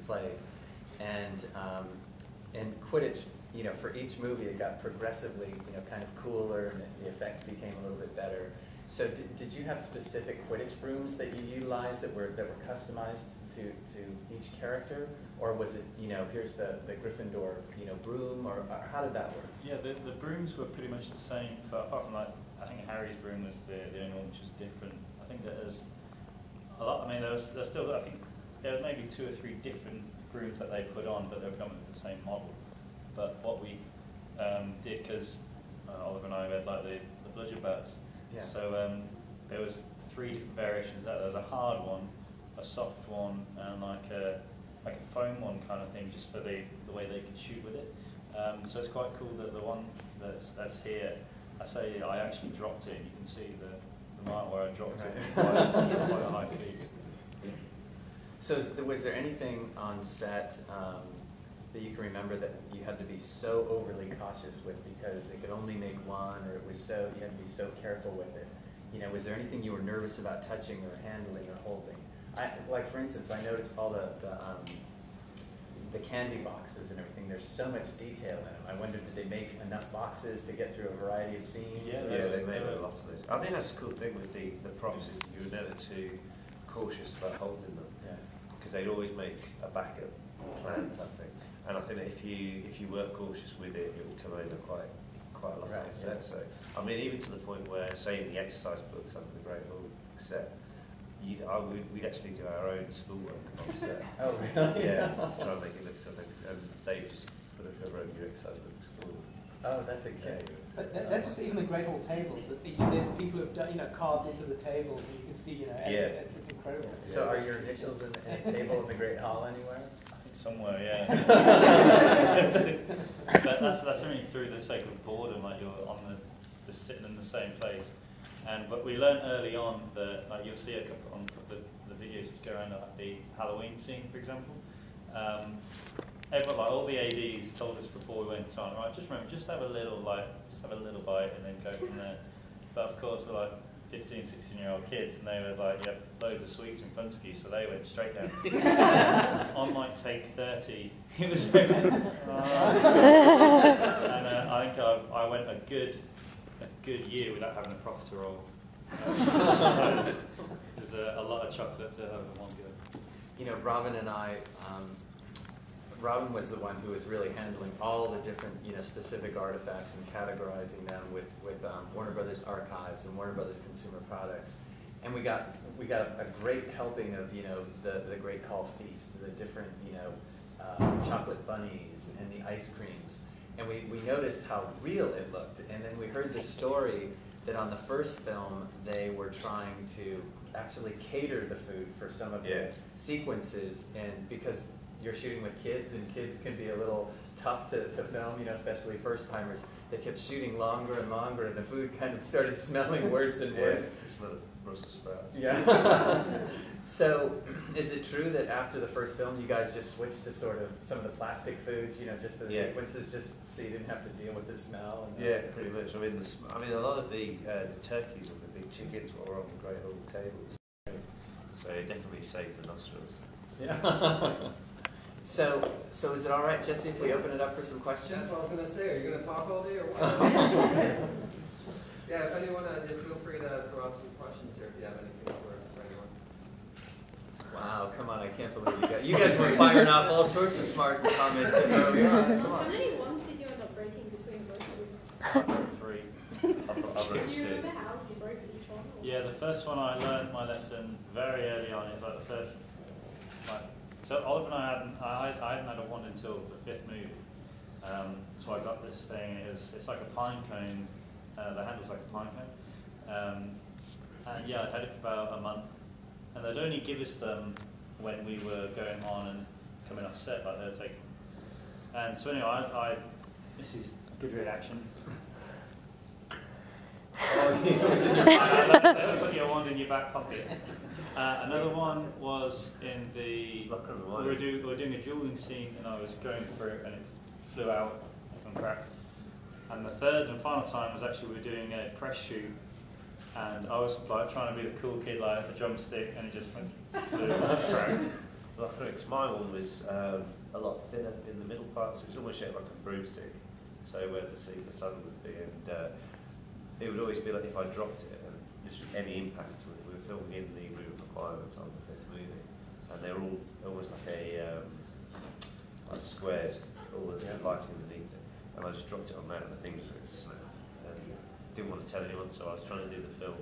play, and Quidditch, you know, for each movie it got progressively, you know, kind of cooler, and the effects became a little bit better. So did you have specific Quidditch brooms that you utilized that were customized to each character, or was it, you know, here's the Gryffindor, you know, broom, or how did that work? Yeah, the brooms were pretty much the same. Apart from, like, I think Harry's broom was the only one which was different. I think there's a lot. I mean, there's still, I think there were maybe 2 or 3 different brooms that they put on, but they were coming with the same model. But what we did, because Oliver and I had like the bludger bats. Yeah. So there was 3 different variations. There was a hard one, a soft one, and like a foam one kind of thing, just for the way they could shoot with it. So it's quite cool that the one that's here, I actually dropped it. You can see the mark where I dropped it, quite a high feet. So was there anything on set that you can remember that you had to be so overly cautious with because they could only make one, or it was so, you had to be so careful with it? You know, was there anything you were nervous about touching or handling or holding? Like, for instance, I noticed all the candy boxes and everything. There's so much detail in them. I wondered, did they make enough boxes to get through a variety of scenes? Yeah, they made a lot of those. I think that's the cool thing with the props is you were never too cautious about holding them. Yeah. Because they'd always make a backup plan type thing. And I think that if you were cautious with it, it would come over quite a lot on the set. So I mean, even to the point where, say, in the exercise books under the Great Hall set, we'd actually do our own schoolwork on set. Oh, really? Yeah, to try and make it look something. And they just put a cover over your exercise book at school. Oh, that's a kid. But that's just even the Great Hall tables. There's people who've done, you know, carved into the tables, and you can see, you know, it's incredible. So are your initials in a table in the Great Hall anywhere? Somewhere, yeah. But that's only through the sake of boredom, like you're on just sitting in the same place. But we learned early on that, like, you'll see a couple of the videos which go around at the Halloween scene, for example. Everyone, like all the ADs, told us before we went on, right, just remember, just have a little bite, and then go from there. But of course, we're like 15, 16-year-old kids, and they were like, you have loads of sweets in front of you, so they went straight down. On like take 30, it was and I think I went a good year without having a profiterole. So there's a lot of chocolate to have in one go. You know, Robin and I, Robin was the one who was really handling all the different, you know, specific artifacts and categorizing them with Warner Brothers Archives and Warner Brothers Consumer Products, and we got a great helping of, you know, the Great Hall Feast, the different, you know, chocolate bunnies and the ice creams, and we noticed how real it looked, and then we heard the story that on the first film they were trying to actually cater the food for some of the sequences, and because you're shooting with kids, and kids can be a little tough to film, you know, especially first-timers. They kept shooting longer and longer, and the food kind of started smelling worse and worse. It smells Brussels sprouts. Yeah. So, is it true that after the first film, you guys just switched to sort of some of the plastic foods, you know, just for the sequences, just so you didn't have to deal with the smell? And pretty much. I mean, a lot of the turkeys and the big chickens were on the Great Hall tables, so it definitely saved the nostrils. Yeah. So is it all right, Jesse, if we open it up for some questions? That's what I was going to say. Are you going to talk all day or what? Yeah, if anyone, feel free to throw out some questions here if you have anything for anyone. Wow, come on, I can't believe you guys were firing off all sorts of smart comments earlier on. Come on. How many ones did you end up breaking between both of you? 3. Do you remember how you broke each one? Yeah, the first one I learned my lesson very early on. It was like the first, so Oliver and I hadn't had a wand until the 5th movie. So I got this thing. It's like a pine cone. The handle's like a pine cone. And yeah, I had it for about a month. And they'd only give us them when we were going on and coming off set, like they'd take them. And so anyway, this is a good reaction. They put your wand in your back pocket. Another one was in the, we were doing a dueling scene, and I was going through and it flew out and cracked. And the third and final time was actually we were doing a press shoot, and I was like trying to be the cool kid, like a drumstick, and it just flew and cracked. Because my one was a lot thinner in the middle part, so it was almost shaped like a broomstick, so where the sun would be, and it would always be like if I dropped it, and just any impact, we were filming in the room of requirements on the 5th movie, and they were all almost like like squares, all the lighting underneath it, and I just dropped it on that, and the thing just went snap, and didn't want to tell anyone, so I was trying to do the film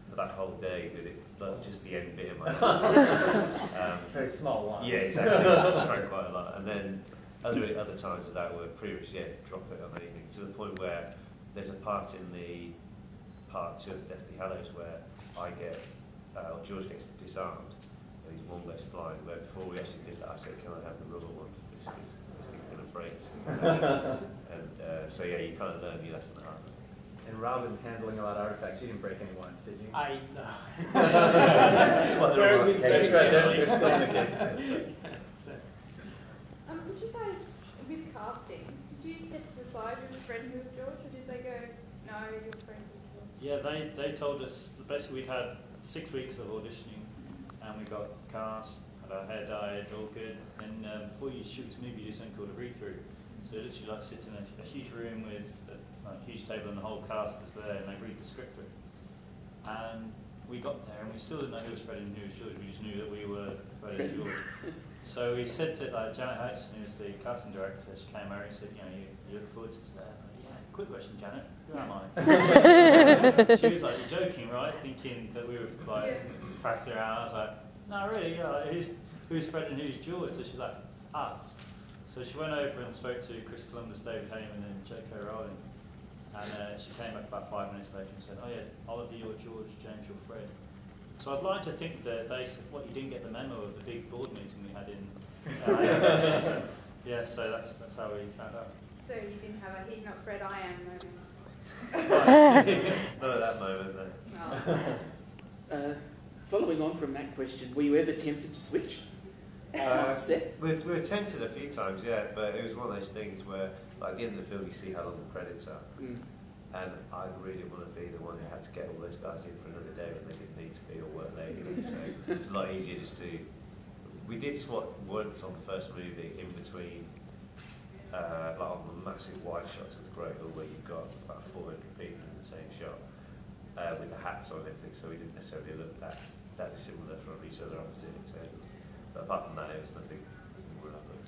for that whole day with it, but just the end bit of my head. Very small one. Yeah, exactly. I drank quite a lot, and then other times of that were pretty much drop it on anything, to the point where there's a part in the part 2 of Deathly Hallows where George gets disarmed and his one goes flying. Where before we actually did that, I said, "Can I have the rubber one? This thing's going to break." And so yeah, you kind of learn your lesson at heart. And Robin handling a lot of artifacts. You didn't break any ones, did you? I know. That's why they're all on the case. They're still in the case. That's right. Did you guys, with casting, did you get to decide who was friend who was George, or did they go, no, your friend was George? Yeah, they told us, basically we'd had 6 weeks of auditioning, and we got cast, had our hair dyed, all good, and before you shoot a movie, you do something called a read-through. So literally like sit in a huge room with a huge table and the whole cast is there, and they read the script through. And we got there, and we still didn't know who was Fred and who was George. We just knew that we were Fred and George. So we said to Janet Hudson, who was the casting director, she came over and said, you look forward to today? Yeah, quick question, Janet, who am I? She was like, you're joking, right? Thinking that we were like practically around. I was like, no, really, who's Fred and who's George? So she's like, So she went over and spoke to Chris Columbus, David Heyman, and J.K. Rowling. And she came back about 5 minutes later and said, oh yeah, Oliver, you're George, James, you're Fred. So I'd like to think that they said, what, you didn't get the memo of the big board meeting we had in yeah, so that's how we found out. So you didn't have a he's not Fred, I am moment? None of that moment, No. Following on from that question, were you ever tempted to switch on set? We were tempted a few times, yeah, but it was one of those things where, like, at the end of the film, you see how long the credits are. And I really want to be the one who had to get all those guys in for another day when they didn't need to be or weren't late. So it's a lot easier just to... We did swap once on the first movie in between, like on the massive wide shots of the Great Hall where you've got about 400 people in the same shot with the hats on and everything, so we didn't necessarily look that dissimilar from each other opposite tables. But apart from that, it was nothing more elaborate.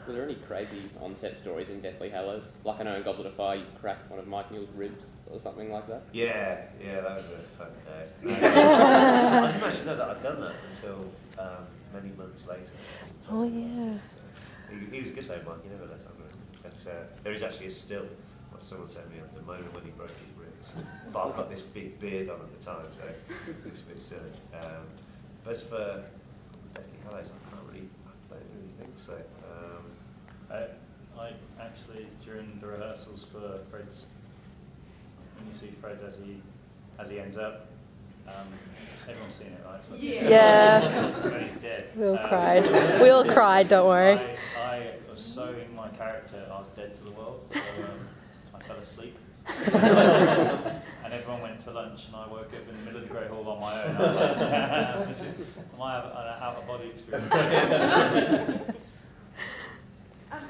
Were there any crazy on-set stories in Deathly Hallows? Like I know in Goblet of Fire you cracked one of Mike Neal's ribs or something like that? Yeah, that was a fun day. I didn't actually know that I'd done that until many months later. Oh yeah. He was a good though, Mike, you never let that go. But there is actually a still, what someone sent me of the moment when he broke his ribs. But I've got this big beard on at the time, so it looks a bit silly. But as for Deathly Hallows, I don't really think so. I actually, during the rehearsals for Fred's, when you see Fred as he ends up, everyone's seen it, right? So Yeah. So he's dead. We all cried. We all cried, don't worry. I was so in my character, I was dead to the world, so I fell asleep. And everyone went to lunch, and I woke up in the middle of the Great Hall on my own. I was like, damn, I have an out-of-body experience.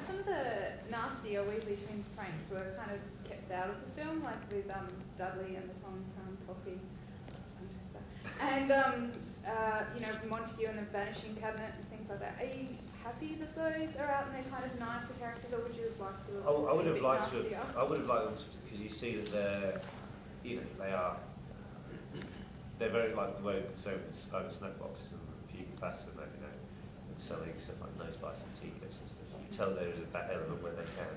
Some of the nasty or Weasley twins pranks were kind of kept out of the film, like with Dudley and the Tom Coffee. And, Montague and the Vanishing Cabinet and things like that. Are you happy that those are out and they're kind of nicer characters, or would you have liked to have I would have liked to nastier? I would have liked them because you see that they're very like the way so like the snack boxes and puke pasta and that, and selling stuff like nose bites and teacups and stuff. You can tell there is that element where they can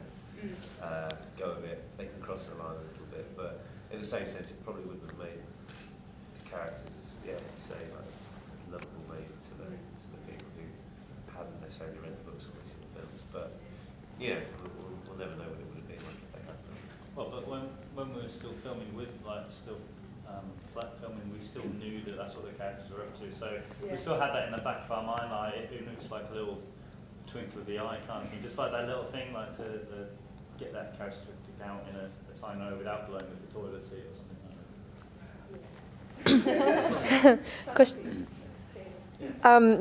go a bit, they can cross the line a little bit, but in the same sense, it probably wouldn't have made the characters, say like lovable maybe to the people who hadn't necessarily read the books or seen the films, but we'll never know what it would have been like if they had done. Well, but when we were still filming with, flat filming, we still knew that that's what the characters were up to. So we still had that in the back of our mind, like it looks like a little twinkle of the eye kind of thing, just like that little thing, like to get that characteristic out in a time without blowing with the toilet seat or something like that.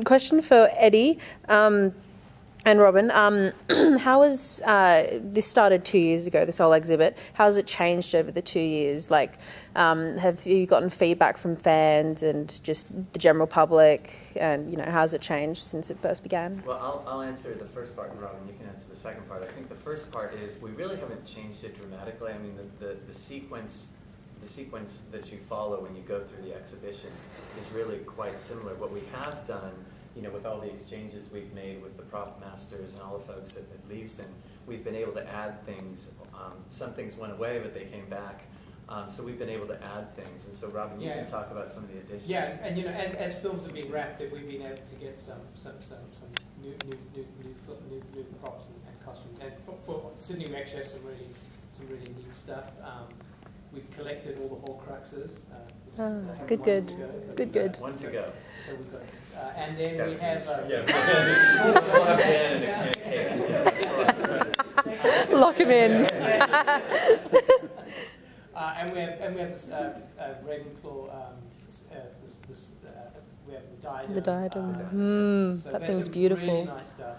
Question for Eddie and Robin. How has this started 2 years ago, this whole exhibit? How has it changed over the 2 years? Like, have you gotten feedback from fans and just the general public? And, you know, how has it changed since it first began? Well, I'll answer the first part, and Robin, you can answer the second part. I think the first part is we really haven't changed it dramatically. I mean, the sequence that you follow when you go through the exhibition is really quite similar. What we have done, you know, with all the exchanges we've made with the prop masters and all the folks at Leavesden, we've been able to add things. Some things went away, but they came back. So we've been able to add things. And so, Robin, you can talk about some of the additions. Yeah, and you know, as films have been wrapped, we've been able to get some new props and costumes. And for Sydney, we actually have some really neat stuff. We've collected all the Horcruxes. Good. One to go. So we've got, and then we have. Lock him in. And we have this Ravenclaw. We have the diadem. The diadem. So That thing's some beautiful. Really nice stuff.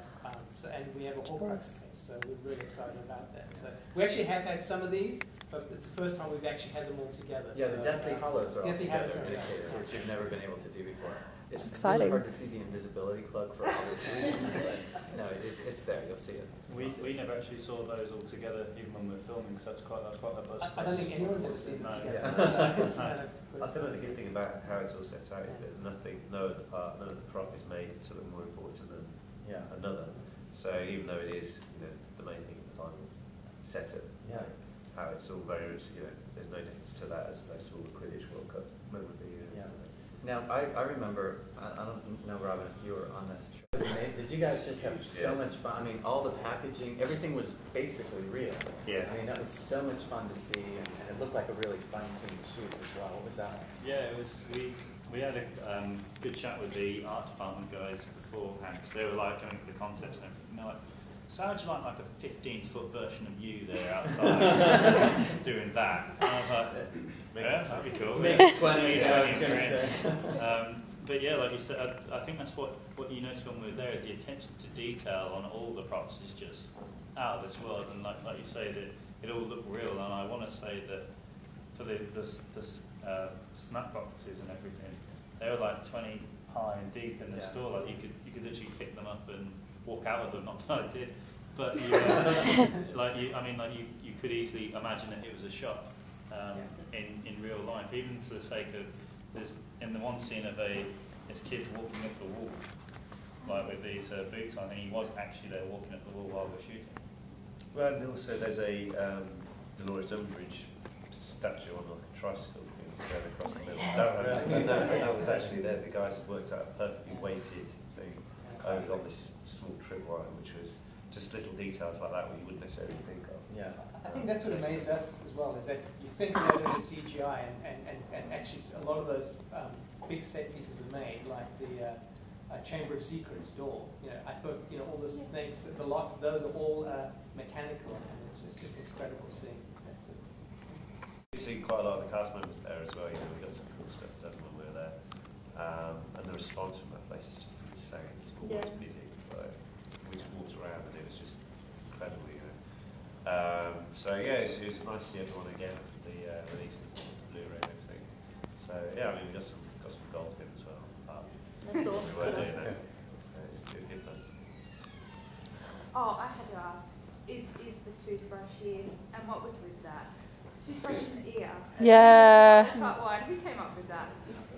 And we have a Horcrux case, so we're really excited about that. So we actually have had some of these, but it's the first time we've actually had them all together. Yeah, the Deathly Hallows are all Deathly together Hallows, in a case, which you've never been able to do before. It's exciting. really hard to see the invisibility cloak for obvious reasons, but no, it's there. You'll see it. We never actually saw those all together, even when we were filming. So that's quite a buzz. I don't think anyone's ever seen them together. I think the good thing about how it's all set out is that none of the prop is made sort of more important than another. So even though it is, you know, the main thing in the final setup, how it's all very, you know, there's no difference to that as opposed to all the Quidditch World Cup memorabilia. Now, I remember, I don't know, Robin, if you were on this trip. Did you guys just have so much fun? I mean, all the packaging, everything was basically real. Yeah. I mean, that was so much fun to see, and it looked like a really fun scene to shoot as well. What was that like? Yeah, it was. We had a good chat with the art department guys beforehand, because they were like going through the concepts and everything. And they're like, so how'd you like a 15-foot version of you there outside doing that? And I was like, yeah, that'd be cool. Make 20, I was going to say. But yeah, like you said, I think that's what you notice when we're there, is the attention to detail on all the props is just out of this world. And like you say, that it all looked real. And I want to say that for the snack boxes and everything, they were like 20 high and deep in the store. Like you could literally pick them up and walk out of them. Not that I did, but you could easily imagine that it was a shop in real life, even to the sake of there's in the one scene of there's kids walking up the wall, like with these boots on, and he was actually there walking up the wall while we're shooting. Well, and also there's a Dolores Umbridge statue on a tricycle going across the middle. That was actually there. The guys had worked out a perfectly weighted thing. I was on this small tripwire, which was just little details like that you wouldn't necessarily think of. Yeah. I think that's what amazed us as well, is that you think that it is CGI, and actually a lot of those big set pieces are made, like the Chamber of Secrets door. You know, I thought, you know, all the snakes, the locks, those are all mechanical, and it's just incredible seeing that. We've seen quite a lot of the cast members there as well. You know, we got some cool stuff done when we were there, and the response from that place is just insane. It's always busy. Like, we just walked around and it was just incredible. You know. So yeah, it was nice to see everyone again for the release of the Blu-ray and everything. So yeah, I mean we got some golf in as well. That's awesome. We were doing that. So it's good fun. Oh, I had to ask, is the toothbrush here, and what was with that? Toothbrush in the ear. Yeah. Part one. Who came up with that?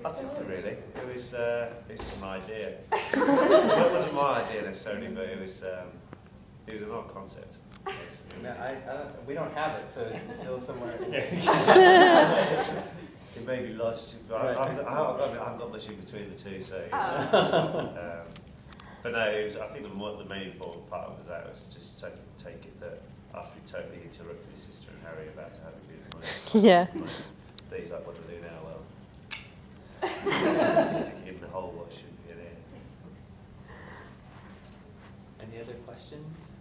I think really, it was just an idea. Well, it wasn't my idea necessarily, but it was an odd concept. No, we don't have it, so it's still somewhere. It may be lodged. I haven't got much in between the two, so. But no, it was. I think the main important part of that was just take it that after he totally interrupted his sister and Harry about to have a good night. He's like, what to do now? Well, stick it in the hole. What should be in it? Any other questions?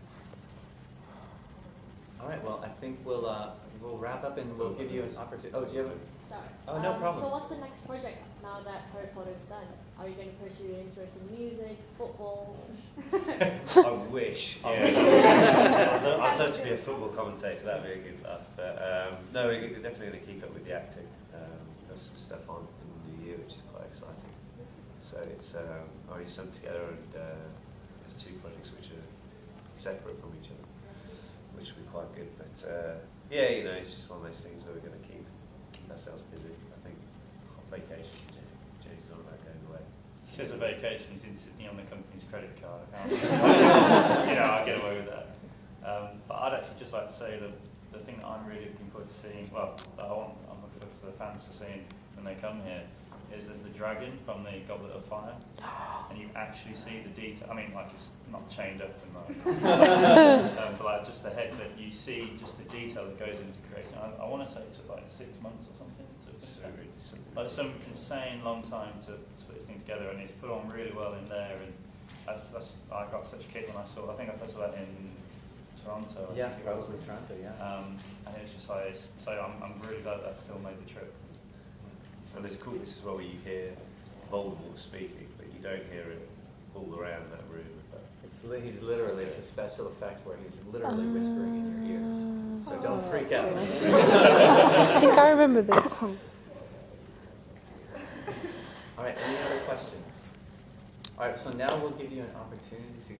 All right, well, I think we'll wrap up and we'll give you an opportunity. Oh, do you have a... Sorry. Oh, no problem. So what's the next project now that Harry Potter is done? Are you going to pursue your interest in music, football? I wish. Yeah. I'd love to be a football commentator. That'd be a good laugh. But no, we're definitely going to keep up with the acting. Got some stuff on in the new year, which is quite exciting. So it's already summed together, and there's 2 projects which are separate from each other, which will be quite good. But yeah, you know, it's just one of those things where we're going to keep ourselves busy. I think on vacation, James is on about going away. He says a vacation, he's in Sydney on the company's credit card. I can't, you know, I'll get away with that. But I'd actually just like to say that the thing that I'm really looking forward to seeing, well, that I'm looking forward for the fans to seeing when they come here, is there's the dragon from the Goblet of Fire, and you actually see the detail. I mean, like, it's not chained up and like, but like just the head, but you see just the detail that goes into creating. I want to say it took like 6 months or something to finish that. Like some insane long time to put this thing together, and it's put on really well in there. And that's I got such a kick when I saw. I think I first saw that in Toronto. Yeah, probably Toronto. Yeah. And it was just like, so I'm really glad that still made the trip. And it's cool, this is where you hear Voldemort speaking, but you don't hear it all around that room. It's a special effect where he's literally whispering in your ears. So don't freak out. I think I remember this. All right, any other questions? All right, so now we'll give you an opportunity to